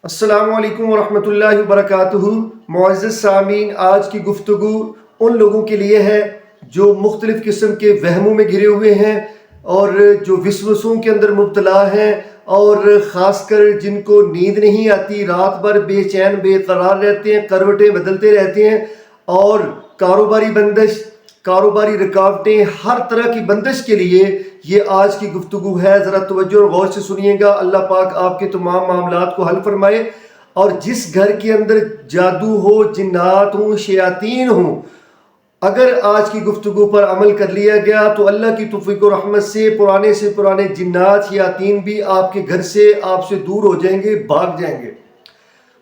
السلام علیکم ورحمۃ اللہ وبرکاتہ۔ معزز سامعین، آج کی گفتگو ان لوگوں کے لیے ہے جو مختلف قسم کے وہموں میں گھرے ہوئے ہیں اور جو وسوسوں کے اندر مبتلا ہیں، اور خاص کر جن کو نیند نہیں آتی، رات بھر بے چین بے قرار رہتے ہیں، کروٹیں بدلتے رہتے ہیں، اور کاروباری بندش، کاروباری رکاوٹیں، ہر طرح کی بندش کے لیے یہ آج کی گفتگو ہے۔ ذرا توجہ اور غور سے سنیے گا۔ اللہ پاک آپ کے تمام معاملات کو حل فرمائے، اور جس گھر کے اندر جادو ہو، جنات ہوں، شیاطین ہوں، اگر آج کی گفتگو پر عمل کر لیا گیا تو اللہ کی توفیق و رحمت سے پرانے جنات شیاطین بھی آپ کے گھر سے، آپ سے دور ہو جائیں گے، بھاگ جائیں گے۔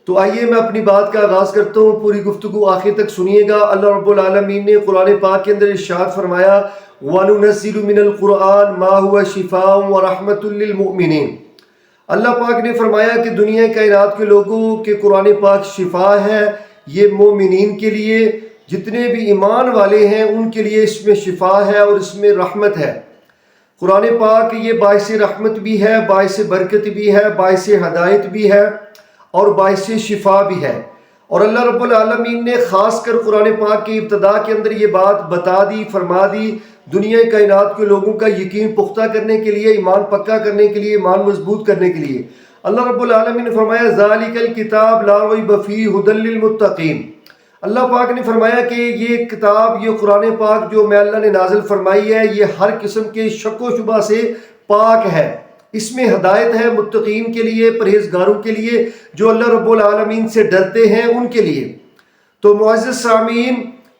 تو آئیے میں اپنی بات کا آغاز کرتا ہوں، پوری گفتگو آخر تک سنیے گا۔ اللہ رب العالمین نے قرآن پاک کے اندر ارشاد فرمایا، وَنُنَزِّلُ مِنَ الْقُرْآنِ مَا هُوَ شِفَاءٌ وَرَحْمَةٌ لِّلْمُؤْمِنِينَ۔ اللہ پاک نے فرمایا کہ دنیا کائنات کے لوگوں کے قرآن پاک شفا ہے، یہ مومنین کے لیے، جتنے بھی ایمان والے ہیں ان کے لیے اس میں شفا ہے اور اس میں رحمت ہے۔ قرآن پاک یہ باعث رحمت بھی ہے، باعث برکت بھی ہے، باعث ہدایت بھی ہے اور باعث شفا بھی ہے۔ اور اللہ رب العالمین نے خاص کر قرآن پاک کی ابتدا کے اندر یہ بات بتا دی، فرما دی، دنیا کائنات کے لوگوں کا یقین پختہ کرنے کے لیے، ایمان پکا کرنے کے لیے، ایمان مضبوط کرنے کے لیے۔ اللہ رب العالمین نے فرمایا، ذَلِكَ الْكِتَابُ لَا رَيْبَ فِيهِ هُدًى لِّلْمُتَّقِينَ۔ اللہ پاک نے فرمایا کہ یہ کتاب، یہ قرآن پاک جو میں اللہ نے نازل فرمائی ہے، یہ ہر قسم کے شک و شبہ سے پاک ہے۔ اس میں ہدایت ہے متقین کے لیے، پرہیزگاروں کے لیے، جو اللہ رب العالمین سے ڈرتے ہیں ان کے لیے۔ تو معزز سامعین،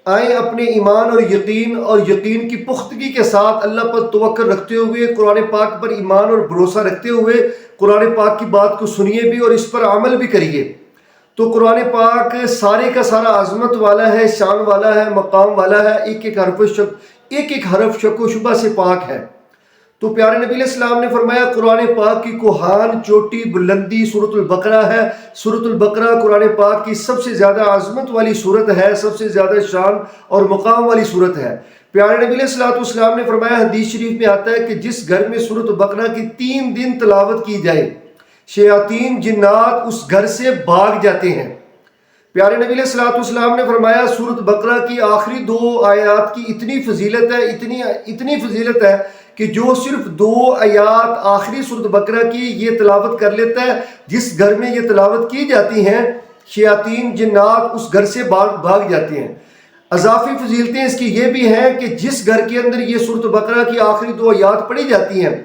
آئیں اپنے ایمان اور یقین کی پختگی کے ساتھ اللہ پر توکل رکھتے ہوئے، قرآن پاک پر ایمان اور بھروسہ رکھتے ہوئے قرآن پاک کی بات کو سنیے بھی اور اس پر عمل بھی کریے۔ تو قرآن پاک سارے کا سارا عظمت والا ہے، شان والا ہے، مقام والا ہے، ایک ایک حرف شک و شبہ سے پاک ہے۔ تو پیارے نبی علیہ السلام نے فرمایا، قرآن پاک کی کوہان، چوٹی، بلندی سورۃ البقرہ ہے۔ سورۃ البقرہ قرآن پاک کی سب سے زیادہ عظمت والی سورت ہے، سب سے زیادہ شان اور مقام والی سورت ہے۔ پیارے نبی علیہ السلام نے فرمایا، حدیث شریف میں آتا ہے کہ جس گھر میں سورۃ البقرہ کی 3 دن تلاوت کی جائے، شیاطین جنات اس گھر سے بھاگ جاتے ہیں۔ پیارے نبی علیہ السلام نے فرمایا، سورۃ بقرہ کی آخری 2 آیات کی اتنی فضیلت ہے، اتنی فضیلت ہے کہ جو صرف 2 آیات آخری سورۃ بقرہ کی یہ تلاوت کر لیتا ہے، جس گھر میں یہ تلاوت کی جاتی ہیں، شیاطین جنات اس گھر سے بھاگ جاتے ہیں۔ اضافی فضیلتیں اس کی یہ بھی ہیں کہ جس گھر کے اندر یہ سورۃ بقرہ کی آخری 2 آیات پڑھی جاتی ہیں،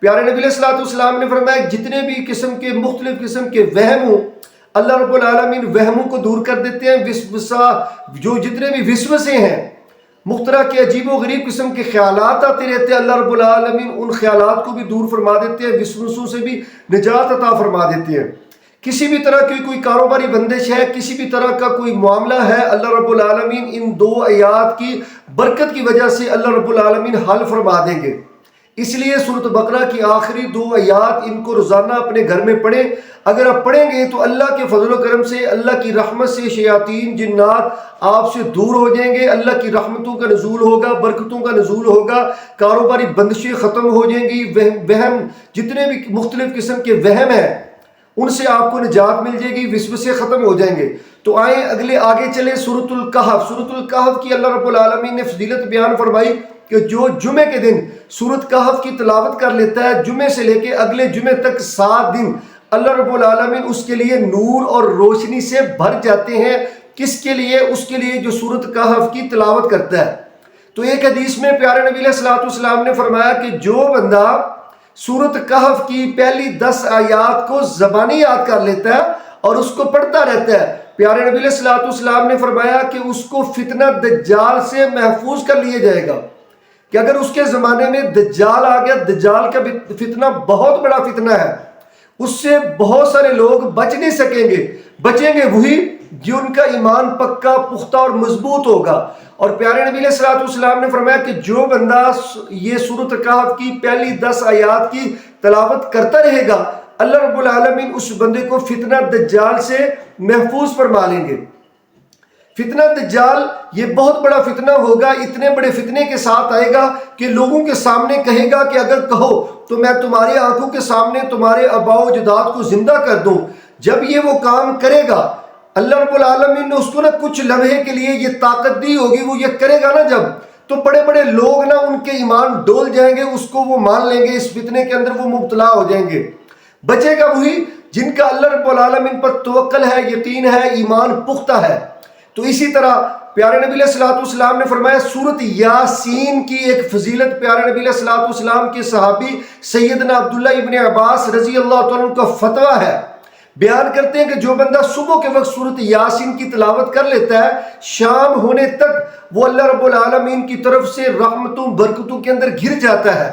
پیارے نبی علیہ السلام نے فرمایا، جتنے بھی مختلف قسم کے وہم ہوں، اللہ رب العالمین وہموں کو دور کر دیتے ہیں۔ جو جتنے بھی وسوسے ہیں، مخترع کے عجیب و غریب قسم کے خیالات آتے رہتے ہیں، اللہ رب العالمین ان خیالات کو بھی دور فرما دیتے ہیں، وسوسوں سے بھی نجات عطا فرما دیتے ہیں۔ کسی بھی طرح کی کوئی کاروباری بندش ہے، کسی بھی طرح کا کوئی معاملہ ہے، اللہ رب العالمین ان 2 آیات کی برکت کی وجہ سے اللہ رب العالمین حل فرما دیں گے۔ اس لیے سورۃ بقرہ کی آخری 2 آیات ان کو روزانہ اپنے گھر میں پڑھیں۔ اگر آپ پڑھیں گے تو اللہ کے فضل و کرم سے، اللہ کی رحمت سے شیاطین جنات آپ سے دور ہو جائیں گے، اللہ کی رحمتوں کا نزول ہوگا، برکتوں کا نزول ہوگا، کاروباری بندشیں ختم ہو جائیں گی، وہم جتنے بھی مختلف قسم کے وہم ہیں ان سے آپ کو نجات مل جائے گی، وسوسے ختم ہو جائیں گے۔ تو آئیں آگے چلیں، سورۃ الکہف۔ سورۃ الکہف کی اللہ رب العالمین نے فضیلت بیان فرمائی کہ جو جمعے کے دن سورۃ کہف کی تلاوت کر لیتا ہے، جمعے سے لے کے اگلے جمعے تک 7 دن اللہ رب العالمین اس کے لیے نور اور روشنی سے بھر جاتے ہیں۔ کس کے لیے؟ اس کے لیے جو سورۃ کہف کی تلاوت کرتا ہے۔ تو ایک حدیث میں پیارے نبی علیہ السلام نے فرمایا کہ جو بندہ سورۃ کہف کی پہلی 10 آیات کو زبانی یاد کر لیتا ہے اور اس کو پڑھتا رہتا ہے، پیارے نبی علیہ السلام نے فرمایا کہ اس کو فتنہ دجال سے محفوظ کر لیا جائے گا۔ کہ اگر اس کے زمانے میں دجال آ گیا، دجال کا فتنہ بہت بڑا فتنہ ہے، اس سے بہت سارے لوگ بچ نہیں سکیں گے، بچیں گے وہی جن کا ایمان پکا، پختہ اور مضبوط ہوگا۔ اور پیارے نبی علیہ السلام نے فرمایا کہ جو بندہ یہ سورۃ کہف کی پہلی 10 آیات کی تلاوت کرتا رہے گا، اللہ رب العالمین اس بندے کو فتنہ دجال سے محفوظ فرما لیں گے۔ فتنہ دجال یہ بہت بڑا فتنہ ہوگا، اتنے بڑے فتنے کے ساتھ آئے گا کہ لوگوں کے سامنے کہے گا کہ اگر کہو تو میں تمہاری آنکھوں کے سامنے تمہارے آباء و اجداد کو زندہ کر دوں۔ جب یہ وہ کام کرے گا اللہ رب العالمین نے اس کو نا کچھ لمحے کے لیے یہ طاقت دی ہوگی، وہ یہ کرے گا نا جب، تو بڑے بڑے لوگ نا ان کے ایمان ڈول جائیں گے، اس کو وہ مان لیں گے، اس فتنے کے اندر وہ مبتلا ہو جائیں گے۔ بچے گا وہی جن کا اللہ رب العالمین پر توکل ہے، یقین ہے، ایمان پختہ ہے۔ تو اسی طرح پیارے نبی علیہ الصلوۃ والسلام نے فرمایا سورۃ یاسین کی ایک فضیلت، پیارے نبی علیہ الصلوۃ والسلام کے صحابی سیدنا عبداللہ ابن عباس رضی اللہ تعالیٰ عنہ کا فتویٰ ہے، بیان کرتے ہیں کہ جو بندہ صبح کے وقت سورۃ یاسین کی تلاوت کر لیتا ہے، شام ہونے تک وہ اللہ رب العالمین کی طرف سے رحمتوں برکتوں کے اندر گر جاتا ہے۔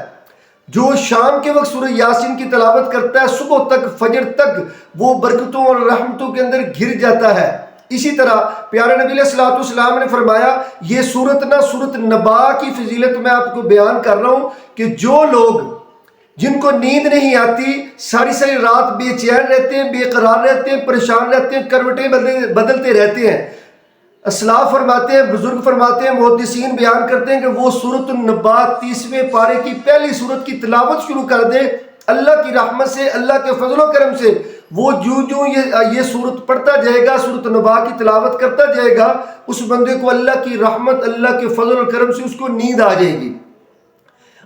جو شام کے وقت سورہ یاسین کی تلاوت کرتا ہے، صبح تک، فجر تک وہ برکتوں اور رحمتوں کے اندر گر جاتا ہے۔ اسی طرح پیارے نبی علیہ الصلوۃ والسلام نے فرمایا یہ سورت نا سورت نبا کی فضیلت میں آپ کو بیان کر رہا ہوں کہ جو لوگ جن کو نیند نہیں آتی، ساری ساری رات بے چین رہتے ہیں، بے قرار رہتے ہیں، پریشان رہتے ہیں، کروٹیں بدلتے رہتے ہیں، اسلاف فرماتے ہیں، بزرگ فرماتے ہیں، محدثین بیان کرتے ہیں کہ وہ سورۃ النبا 30ویں پارے کی پہلی سورت کی تلاوت شروع کر دے، اللہ کی رحمت سے، اللہ کے فضل و کرم سے وہ جو یہ سورت پڑھتا جائے گا، سورۃ النبا کی تلاوت کرتا جائے گا، اس بندے کو اللہ کی رحمت، اللہ کے فضل و کرم سے اس کو نیند آ جائے گی۔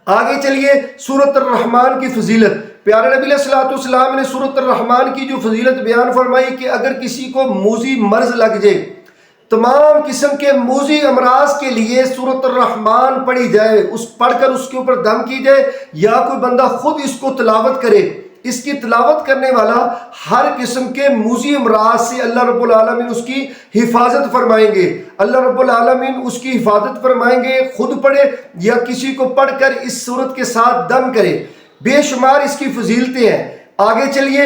آگے چلیے سورۃ الرحمن کی فضیلت۔ پیارے نبی علیہ الصلوۃ والسلام نے سورۃ الرحمن کی جو فضیلت بیان فرمائی کہ اگر کسی کو موذی مرض لگ جائے، تمام قسم کے موذی امراض کے لیے سورۃ الرحمن پڑھی جائے، اس پڑھ کر اس کے اوپر دم کی جائے، یا کوئی بندہ خود اس کو تلاوت کرے، اس کی تلاوت کرنے والا ہر قسم کے موذی امراض سے اللہ رب العالمین اس کی حفاظت فرمائیں گے، اللہ رب العالمین اس کی حفاظت فرمائیں گے، خود پڑھے یا کسی کو پڑھ کر اس سورت کے ساتھ دم کرے۔ بے شمار اس کی فضیلتیں ہیں۔ آگے چلیے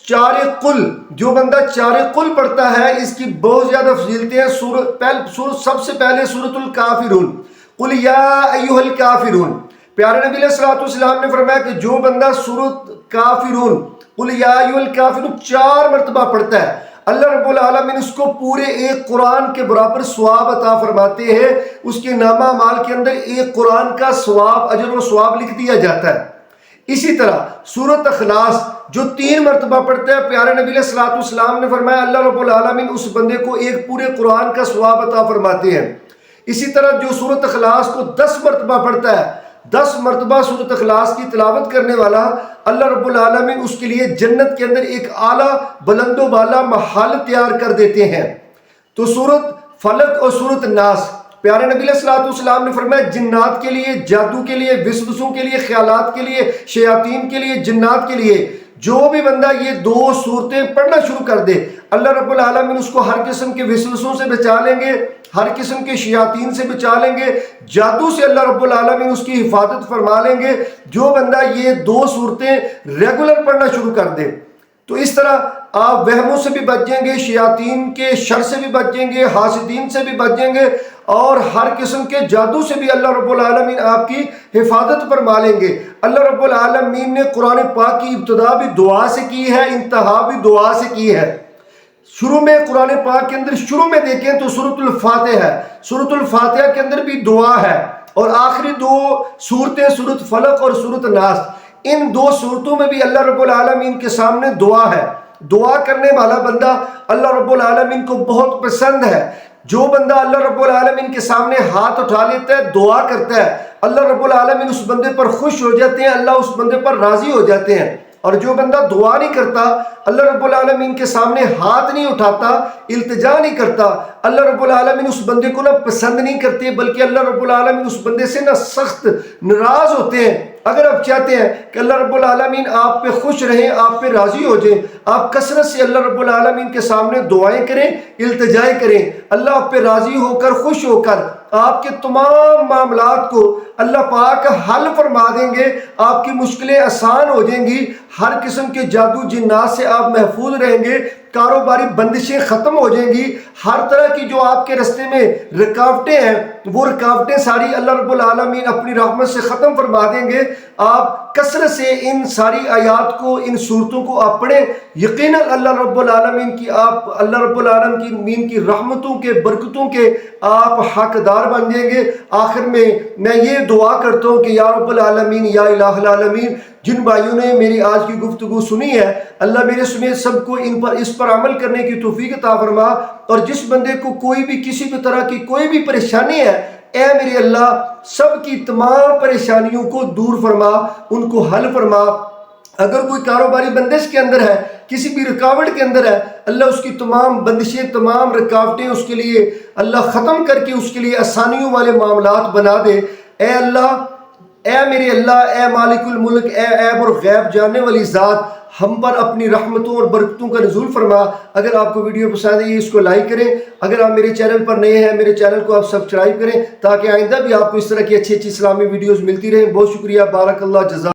چار قل، جو بندہ چار قل پڑھتا ہے اس کی بہت زیادہ فضیلتیں ہیں۔ سب سے پہلے سورۃ الکافرون، قل یا ایھا الکافرون، پیارے نبی علیہ الصلوۃ والسلام نے فرمایا کہ جو بندہ سورۃ کافرون، قل یا ایھا الکافرون 4 مرتبہ پڑھتا ہے، اللہ رب العالمین اس کو پورے ایک قرآن کے برابر ثواب عطا فرماتے ہیں، اس کے نامہ اعمال کے اندر ایک قرآن کا ثواب، اجر و ثواب لکھ دیا جاتا ہے۔ اسی طرح سورۃ اخلاص جو 3 مرتبہ پڑھتا ہے، پیارے نبی علیہ الصلوۃ والسلام نے فرمایا اللہ رب العالمین اس بندے کو ایک پورے قرآن کا ثواب عطا فرماتے ہیں۔ اسی طرح جو سورۃ اخلاص کو 10 مرتبہ پڑھتا ہے، 10 مرتبہ سورۃ اخلاص کی تلاوت کرنے والا اللہ رب العالمین اس کے لیے جنت کے اندر ایک اعلیٰ بلند و بالا محل تیار کر دیتے ہیں۔ تو سورۃ فلق اور سورۃ ناس، پیارے نبی علیہ الصلوۃ والسلام نے فرمایا جنات کے لیے، جادو کے لیے، وسوسوں کے لیے، خیالات کے لیے، شیاطین کے لیے، جنات کے لیے، جو بھی بندہ یہ 2 سورتیں پڑھنا شروع کر دے، اللہ رب العالمین اس کو ہر قسم کے وسوسوں سے بچا لیں گے، ہر قسم کے شیاطین سے بچا لیں گے، جادو سے اللہ رب العالمین اس کی حفاظت فرما لیں گے، جو بندہ یہ 2 سورتیں ریگولر پڑھنا شروع کر دے۔ تو اس طرح آپ وہموں سے بھی بچ جائیں گے، شیاطین کے شر سے بھی بچ جائیں گے، حاسدین سے بھی بچ جائیں گے، اور ہر قسم کے جادو سے بھی اللہ رب العالمین آپ کی حفاظت فرما لیں گے۔ اللہ رب العالمین نے قرآن پاک کی ابتدا بھی دعا سے کی ہے، انتہا بھی دعا سے کی ہے۔ شروع میں قرآن پاک کے اندر شروع میں دیکھیں تو سورۃ الفاتحہ ہے، سورۃ الفاتحہ کے اندر بھی دعا ہے، اور آخری 2 سورتیں سورۃ فلق اور سورۃ ناس، ان 2 سورتوں میں بھی اللہ رب العالمین کے سامنے دعا ہے۔ دعا کرنے والا بندہ اللہ رب العالمین کو بہت پسند ہے۔ جو بندہ اللہ رب العالمین کے سامنے ہاتھ اٹھا لیتا ہے، دعا کرتا ہے، اللہ رب العالمین اس بندے پر خوش ہو جاتے ہیں، اللہ اس بندے پر راضی ہو جاتے ہیں۔ اور جو بندہ دعا نہیں کرتا، اللہ رب العالمین کے سامنے ہاتھ نہیں اٹھاتا، التجا نہیں کرتا، اللہ رب العالمین اس بندے کو نہ پسند نہیں کرتے، بلکہ اللہ رب العالمین اس بندے سے نہ سخت ناراض ہوتے ہیں۔ اگر آپ چاہتے ہیں کہ اللہ رب العالمین آپ پہ خوش رہیں، آپ پہ راضی ہو جائیں، آپ کثرت سے اللہ رب العالمین کے سامنے دعائیں کریں، التجائیں کریں، اللہ آپ پہ راضی ہو کر، خوش ہو کر آپ کے تمام معاملات کو اللہ پاک حل فرما دیں گے، آپ کی مشکلیں آسان ہو جائیں گی، ہر قسم کے جادو جنات سے آپ محفوظ رہیں گے، کاروباری بندشیں ختم ہو جائیں گی، ہر طرح کی جو آپ کے رستے میں رکاوٹیں ہیں وہ رکاوٹیں ساری اللہ رب العالمین اپنی رحمت سے ختم فرما دیں گے۔ آپ کثرت سے ان ساری آیات کو، ان صورتوں کو آپ پڑھیں، یقیناً اللہ رب العالمین کی رحمتوں کے، برکتوں کے آپ حقدار بن جائیں گے۔ آخر میں یہ دعا کرتا ہوں کہ یا رب العالمین، یا الہ العالمین، جن بھائیوں نے میری آج کی گفتگو سنی ہے اللہ میرے سمیت سب کو اس پر عمل کرنے کی توفیق عطا فرما، اور جس بندے کو کوئی بھی کسی بھی طرح کی کوئی بھی پریشانی ہے اے میرے اللہ سب کی تمام پریشانیوں کو دور فرما، ان کو حل فرما۔ اگر کوئی کاروباری بندش کے اندر ہے، کسی بھی رکاوٹ کے اندر ہے، اللہ اس کی تمام بندشیں تمام رکاوٹیں اس کے لیے اللہ ختم کر کے اس کے لیے آسانیوں والے معاملات بنا دے۔ اے اللہ، اے میرے اللہ، اے مالک الملک، اے عیب اور غیب جاننے والی ذات، ہم پر اپنی رحمتوں اور برکتوں کا نزول فرما۔ اگر آپ کو ویڈیو پسند ہے اس کو لائک کریں، اگر آپ میرے چینل پر نئے ہیں میرے چینل کو آپ سبسکرائب کریں تاکہ آئندہ بھی آپ کو اس طرح کی اچھی اچھی اسلامی ویڈیوز ملتی رہیں۔ بہت شکریہ، بارک اللہ، جزاک